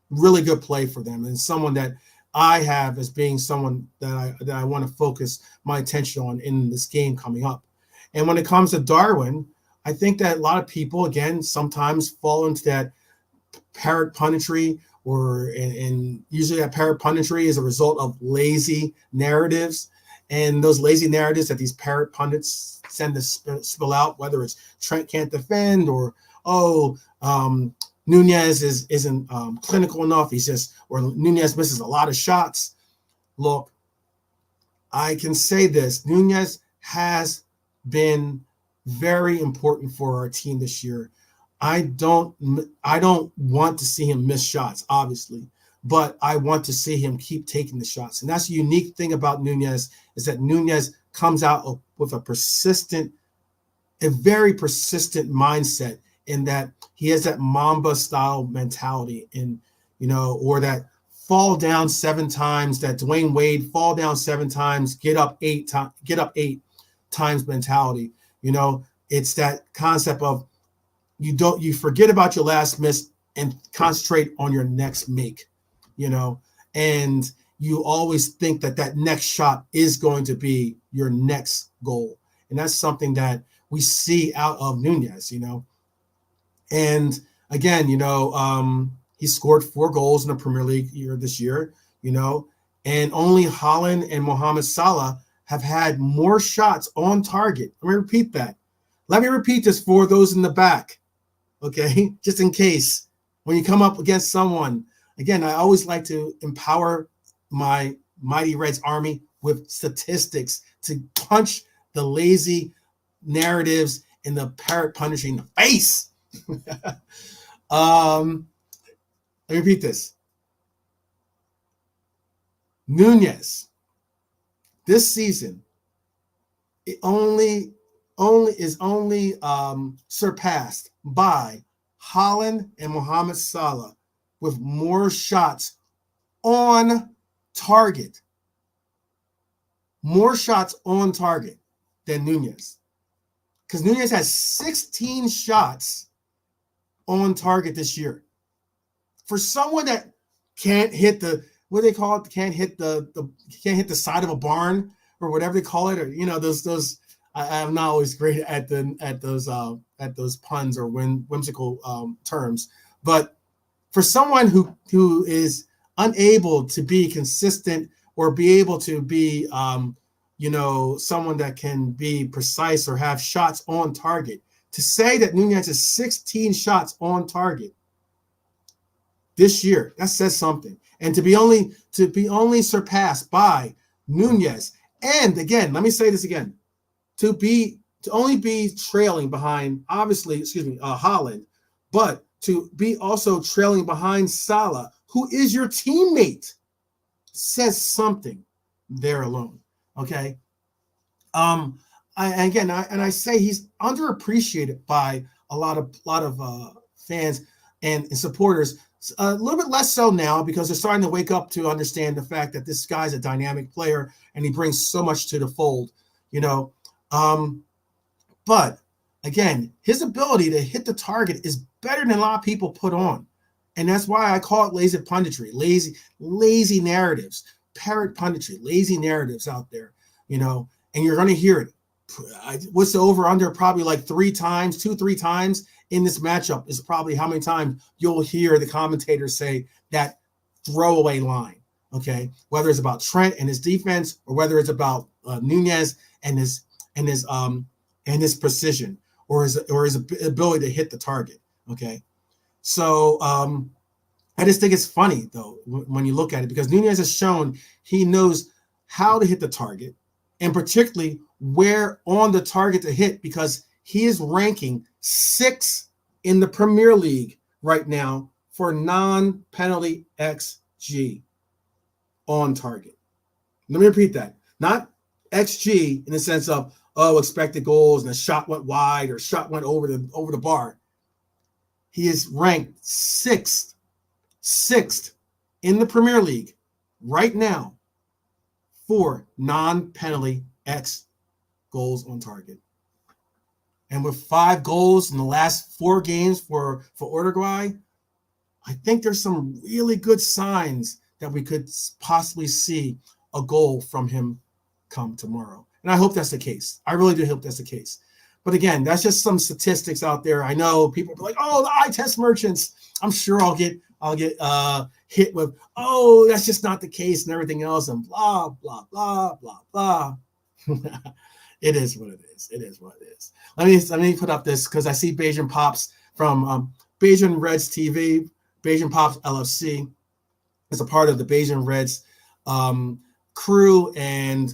really good play for them, and someone that I have as being someone that I want to focus my attention on in this game coming up. And when it comes to Darwin, I think that a lot of people, again, sometimes fall into that parrot punditry and usually that parrot punditry is a result of lazy narratives. And those lazy narratives that these parrot pundits send to spill out, whether it's Trent can't defend or, Nunez isn't clinical enough. Or Nunez misses a lot of shots. Look, I can say this. Nunez has been very important for our team this year. I don't want to see him miss shots, obviously, but I want to see him keep taking the shots. And that's the unique thing about Nunez, is that Nunez comes out with a very persistent mindset, in that he has that Mamba style mentality, or that fall down 7 times, that Dwayne Wade fall down 7 times, get up 8 times mentality. It's that concept of you forget about your last miss and concentrate on your next make, and you always think that next shot is going to be your next goal. And that's something that we see out of Nunez, and again, he scored 4 goals in the Premier League this year, and only Haaland and Mohamed Salah have had more shots on target. Let me repeat that. Let me repeat this for those in the back, okay? Just in case, when you come up against someone, again, I always like to empower my Mighty Reds army with statistics to punch the lazy narratives and the parrot punditry in the face. Let me repeat this. Nunez, this season, it only surpassed by Haaland and Mohamed Salah with more shots on target. More shots on target than Nunez. Because Nunez has 16 shots on target this year. For someone that can't hit can't hit the side of a barn or whatever they call it, or those. I'm not always great at those puns or whimsical terms, but for someone who is unable to be consistent or be able to be someone that can be precise or have shots on target, to say that Nunez has 16 shots on target this year, that says something. And to be only surpassed by Nunez, and again, let me say this again, to only be trailing behind, obviously, Haaland, but to be also trailing behind Salah, who is your teammate, says something there alone. Okay. I say he's underappreciated by a lot of fans and supporters. A little bit less so now, because they're starting to wake up to understand the fact that this guy's a dynamic player and he brings so much to the fold, But again, his ability to hit the target is better than a lot of people put on. And that's why I call it lazy punditry, lazy narratives, parrot punditry, lazy narratives out there, and you're going to hear it. What's the over under? Probably like 3 times in this matchup is probably how many times you'll hear the commentators say that throwaway line. Okay. Whether it's about Trent and his defense, or whether it's about Nunez and his precision, or his ability to hit the target. Okay. So I just think it's funny though, when you look at it, because Nunez has shown he knows how to hit the target, and particularly where on the target to hit, because he is ranking 6th in the Premier League right now for non-penalty XG on target. Let me repeat that. Not XG in the sense of, expected goals and a shot went wide or shot went over the bar. He is ranked 6th in the Premier League right now for non-penalty X goals on target. And with 5 goals in the last 4 games for Uruguay, I think there's some really good signs that we could possibly see a goal from him come tomorrow. And I hope that's the case. I really do hope that's the case. But again, that's just some statistics out there. I know people are like, the eye test merchants. I'm sure I'll get I'll get hit with, oh, that's just not the case and everything else and blah, blah, blah, blah, blah. It is what it is. It is what it is. Let me put up this because I see Beijing Pops from Beijing Reds TV, Beijing Pops LFC is a part of the Beijing Reds crew, and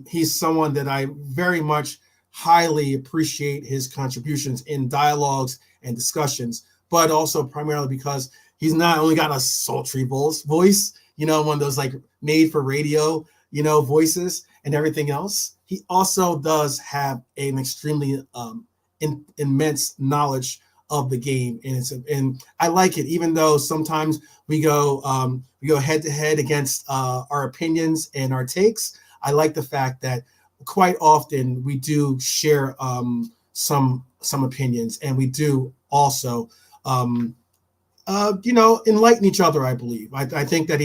he's someone that I very much highly appreciate his contributions in dialogues and discussions, but also primarily because he's not only got a sultry voice, one of those like made for radio, voices and everything else. He also does have an extremely immense knowledge of the game, and I like it, even though sometimes we go head to head against our opinions and our takes. I like the fact that quite often we do share some opinions, and we do also enlighten each other. I believe. I think that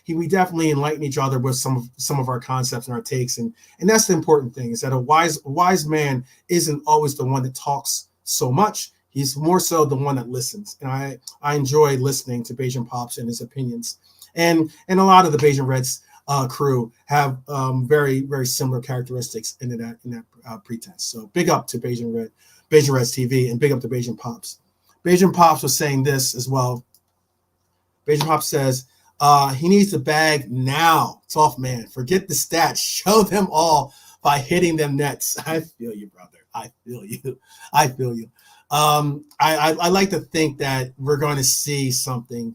we definitely enlighten each other with some of our concepts and our takes, and that's the important thing, is that a wise man isn't always the one that talks so much. He's more so the one that listens, and I enjoy listening to Beijing Pops and his opinions, and a lot of the Beijing Reds crew have very, very similar characteristics in that pretense. So big up to Beijing Reds TV, and big up to Beijing Pops. Beijing Pops was saying this as well. Beijing Pops says he needs the bag now. Tough man. Forget the stats. Show them all by hitting them nets. I feel you, brother. I feel you. I like to think that we're going to see something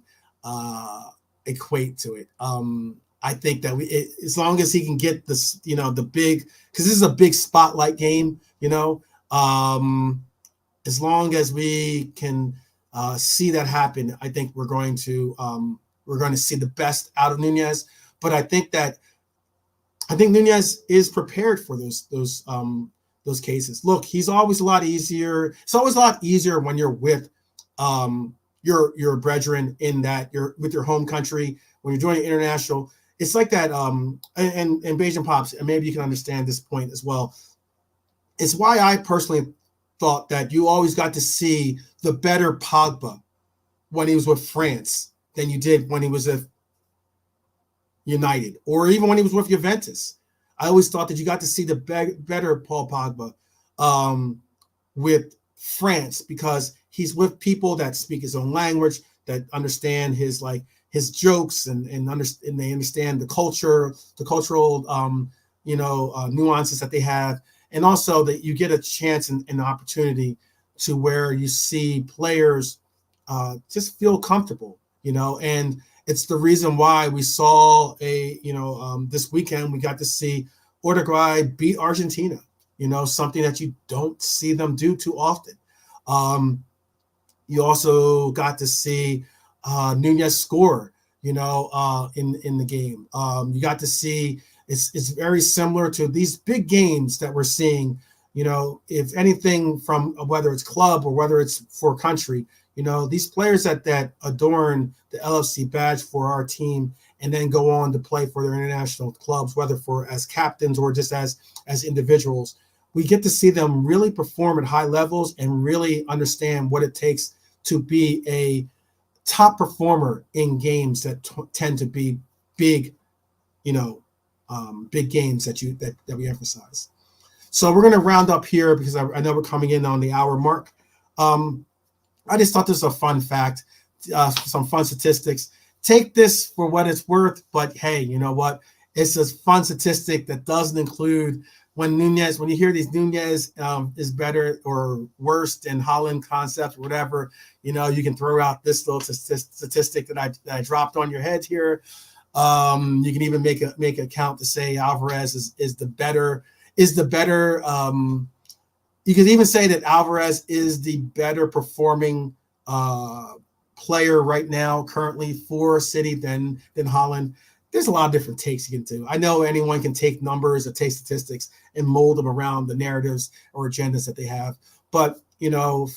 equate to it. I think that as long as he can get this, the big, because this is a big spotlight game, as long as we can see that happen, I think we're going to see the best out of Nunez. But I think Nunez is prepared for those cases. Look, he's always a lot easier. It's always a lot easier when you're with your brethren in that you're with your home country. When you're doing international, it's like that. And Beijing Pops, and maybe you can understand this point as well. It's why I personally thought that you always got to see the better Pogba when he was with France than you did when he was with United, or even when he was with Juventus. I always thought that you got to see the better Paul Pogba with France, because he's with people that speak his own language, that understand his jokes, and they understand the cultural nuances that they have. And also that you get a chance and an opportunity to where you see players just feel comfortable, and it's the reason why we saw this weekend we got to see Uruguay beat Argentina, something that you don't see them do too often. You also got to see Nunez score, in the game. You got to see it's very similar to these big games that we're seeing, if anything, from whether it's club or whether it's for country, these players that adorn the LFC badge for our team and then go on to play for their international clubs, whether as captains or just as individuals, we get to see them really perform at high levels and really understand what it takes to be a top performer in games that tend to be big, big games that we emphasize. So we're going to round up here because I know we're coming in on the hour mark. I just thought this was a fun fact, some fun statistics. Take this for what it's worth, but hey, you know what? It's a fun statistic that doesn't include when you hear these Nunez is better or worse than Haaland concepts, whatever, you can throw out this little statistic that I dropped on your head here. You can even make a count to say Alvarez is the better. You could even say that Alvarez is the better performing player right now, currently for City than Haaland. There's a lot of different takes you can do. I know anyone can take numbers or take statistics and mold them around the narratives or agendas that they have. But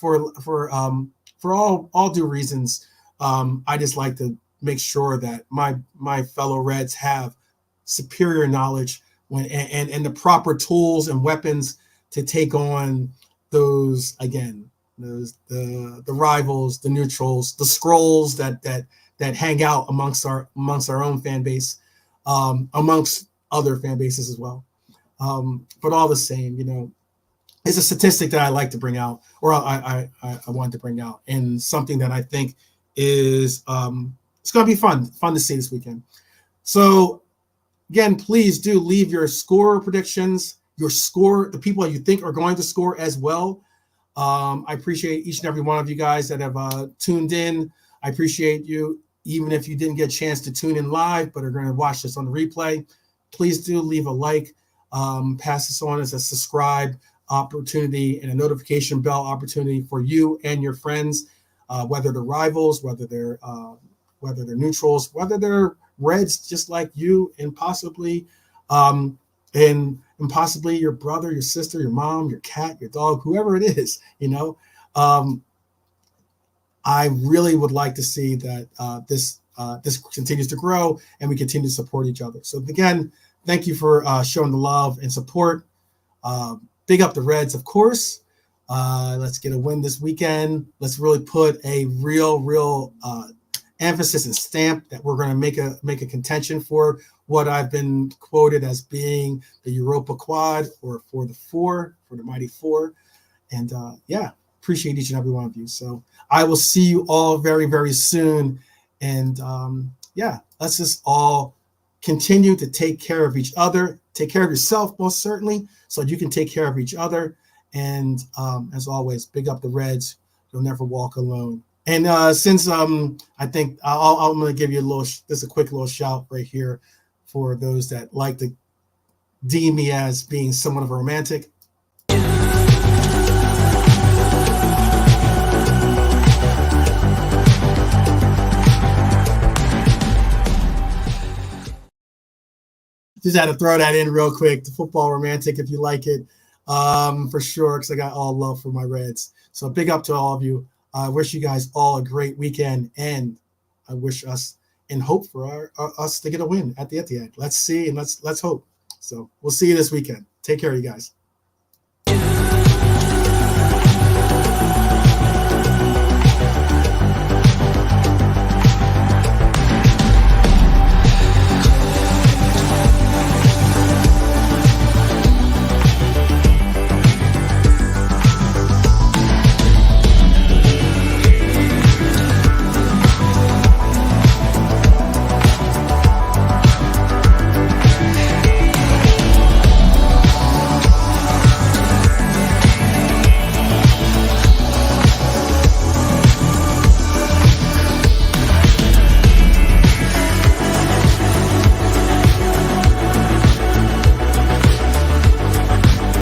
for all due reasons, I just like to make sure that my fellow Reds have superior knowledge and the proper tools and weapons to take on those, again, the rivals, the neutrals, the scrolls that hang out amongst our own fan base, amongst other fan bases as well. But all the same, it's a statistic that I like to bring out, or I want to bring out, and something that I think is it's going to be fun to see this weekend. So again, please do leave your score predictions, the people that you think are going to score as well. I appreciate each and every one of you guys that have tuned in. I appreciate you, even if you didn't get a chance to tune in live, but are going to watch this on the replay. Please do leave a like, pass this on as a subscribe opportunity and a notification bell opportunity for you and your friends, whether they're rivals, whether they're neutrals, whether they're Reds just like you, and possibly possibly your brother, your sister, your mom, your cat, your dog, whoever it is. I really would like to see that this continues to grow and we continue to support each other. So again, thank you for showing the love and support. Big up the Reds, of course. Let's get a win this weekend. Let's really put a real emphasis and stamp that we're going to make a contention for what I've been quoted as being the Europa Quad, or for the Mighty Four. And appreciate each and every one of you. So I will see you all very, very soon. And let's just all continue to take care of each other, take care of yourself, most certainly, so you can take care of each other. And as always, big up the Reds. You'll never walk alone. And since I think I'm going to give you a quick little shout right here for those that like to deem me as being somewhat of a romantic. Just had to throw that in real quick. The football romantic, if you like it, for sure, because I got all love for my Reds. So big up to all of you. I wish you guys all a great weekend, and I wish us and hope for us to get a win at the Ethiad. Let's see, and let's hope. So we'll see you this weekend. Take care, you guys.